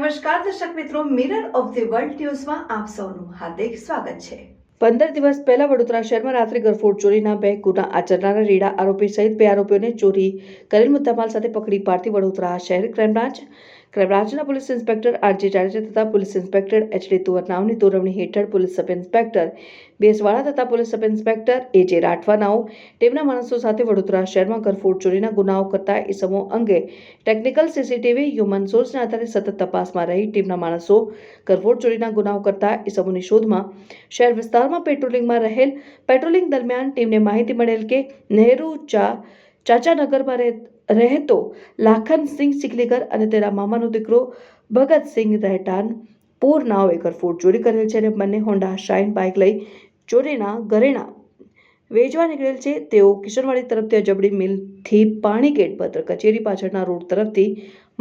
નમસ્કાર દર્શક મિત્રો, મિરર ઓફ ધ વર્લ્ડ ન્યૂઝમાં આપ સૌનું હાર્દિક સ્વાગત છે। 15 દિવસ પહેલા વડોદરા શહેરમાં રાત્રે ગરફોડ ચોરીના 2 ગુના આચરનારા રેડા આરોપી સહિત 2 આરોપીઓને ચોરી કરેલ મુદ્દામાલ સાથે પકડી પાડતી વડોદરા શહેર ક્રાઇમ બ્રાન્ચના પોલીસ ઇન્સ્પેક્ટર આરજે જાડેજા તથા પોલીસ ઇન્સ્પેક્ટર એચડી તુવરનાઓની દોરવણી હેઠળ પોલીસ સબ ઇન્સ્પેક્ટર બીએસ વાળા તથા પોલીસ સબ ઇન્સ્પેક્ટર એજે રાઠવાનાઓ ટીમના માણસો સાથે વડોદરા શહેરમાં ગરફોડ ચોરીના ગુનાઓ કરતા ઇસમો અંગે ટેકનિકલ સીસીટીવી હ્યુમન સોર્સના આધારે સતત તપાસમાં રહી ટીમના માણસો ગરફોડ ચોરીના ગુનાઓ કરતા ઇસમોની શોધમાં શહેર વિસ્તારમાં પેટ્રોલિંગ દરમિયાન ટીમને માહિતી મળેલ કે નહેરુ ચાચાનગરમાં રહેતો લાખનસિંહ સિકલીગર અને તેના મામાનો દીકરો ભગતસિંહ રહેઠાણ પૂર નાઓએ ગરફોડ ચોરી કરેલ છે અને બંને હોન્ડા શાઇન બાઇક લઈ ચોરીના ઘરેણા વેચવા નીકળેલ છે। તેઓ કિશનવાડી તરફથી અજબડી મિલથી પાણી ગેટ પત્ર કચેરી પાછળના રોડ તરફથી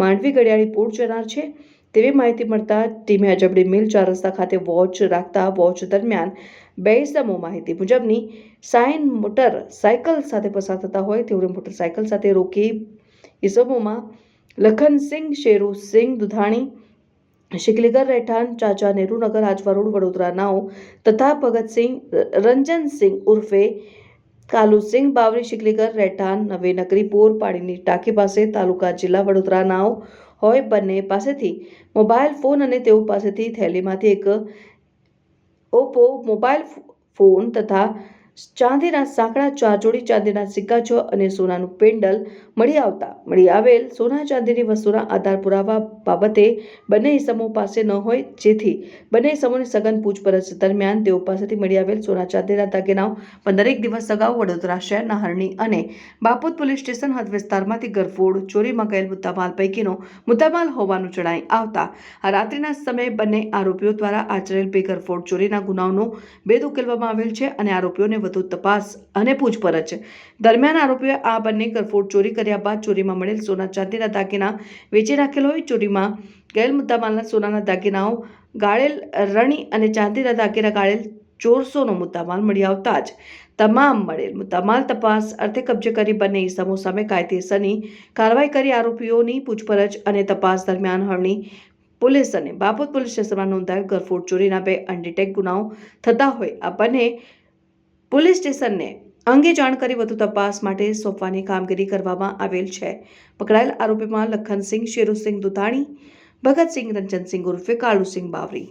માંડવી ગડિયાળી પૂર જનાર છે તેવી માહિતી મળતા ટીમે અજબડી મિલ 4 રસ્તા ખાતે વોચ રાખતા વોચ દરમિયાન 2 ઇસમો માહિતી મુજબની સાઇન મોટર સાયકલ સાથે પસાર થતા હોય તેઓને મોટરસાયકલ સાથે રોકી ઇસમોમાં લખનસિંહ શેરુસિંહ દુધાણી શિકલીગર રહેઠાણ ચાચા નેહરુનગર આજવા રોડ વડોદરા નાઓ તથા ભગતસિંહ રંજનસિંહ ઉર્ફે કાલુસિંહ બાવરી શિકલીગર રહેઠાણ નવેનગરી પોર પાણીની ટાંકી પાસે તાલુકા જિલ્લા વડોદરા નાઓ હોય બંને પાસેથી મોબાઈલ ફોન અને તેઓ પાસેથી થેલીમાંથી એક ઓપ્પો મોબાઈલ ફોન તથા ચાંદીના સાંકડા 4 જોડી ચાંદીના સિક્કા 6 અને સોનાનું પેન્ડલ મળી આવેલ સોના ચાંદીની વસ્તુના આધાર પુરાવા બાબતે બંને ઇસમો પાસે ન હોય જેથી બંને ઇસમોની સઘન પૂછપરછ દરમિયાન તેઓ પાસેથી મળી આવેલ સોના ચાંદીના દાગીનાઓ 15 દિવસ અગાઉ વડોદરા શહેરના હરણી અને બાપોદ પોલીસ સ્ટેશન હદ વિસ્તારમાંથી ગરફોડ ચોરીમાં ગયેલ મુદ્દામાલ પૈકીનો મુદ્દામાલ હોવાનું જણાઈ આવતા આ રાત્રિના સમયે બંને આરોપીઓ દ્વારા આચરેલ 2 ગરફોડ ચોરીના ગુનાઓનો ભેદ ઉકેલવામાં આવેલ છે અને આરોપીઓને વધુ તપાસ અને પૂછપરછ દરમિયાન આરોપીઓએ આ બંને ગરફોડ ચોરી કર્યા બાદ ચોરીમાં મળેલ સોના ચાંદીના દાગીના વેચી નાખેલ હોય ચોરીમાં ગયેલ મુદ્દામાલના સોનાના દાગીનાઓ ગાળેલ રણી અને ચાંદીના દાગીના ગાળેલ 400નો મુદ્દામાલ મળી આવતા જ તમામ મળેલ મુદ્દામાલ તપાસ અર્થે કબજે કરી બંને ઇસમો સામે કાયદેસરની કાર્યવાહી કરી આરોપીઓની પૂછપરછ અને તપાસ દરમિયાન હરણી પોલીસ અને બાપોદ પોલીસ સ્ટેશનમાં નોંધાયેલ ગરફોડ ચોરીના 2 અનડિટેક ગુનાઓ થતા હોય આ બંને પોલીસ સ્ટેશનને અંગે જાણ કરી વધુ તપાસ માટે સોંપવાની કામગીરી કરવામાં આવેલ છે। પકડાયેલ આરોપીમાં લખનસિંહ શેરુસિંહ દુધાણી ભગતસિંહ રંજનસિંહ ઉર્ફે કાલુસિંહ બાવરી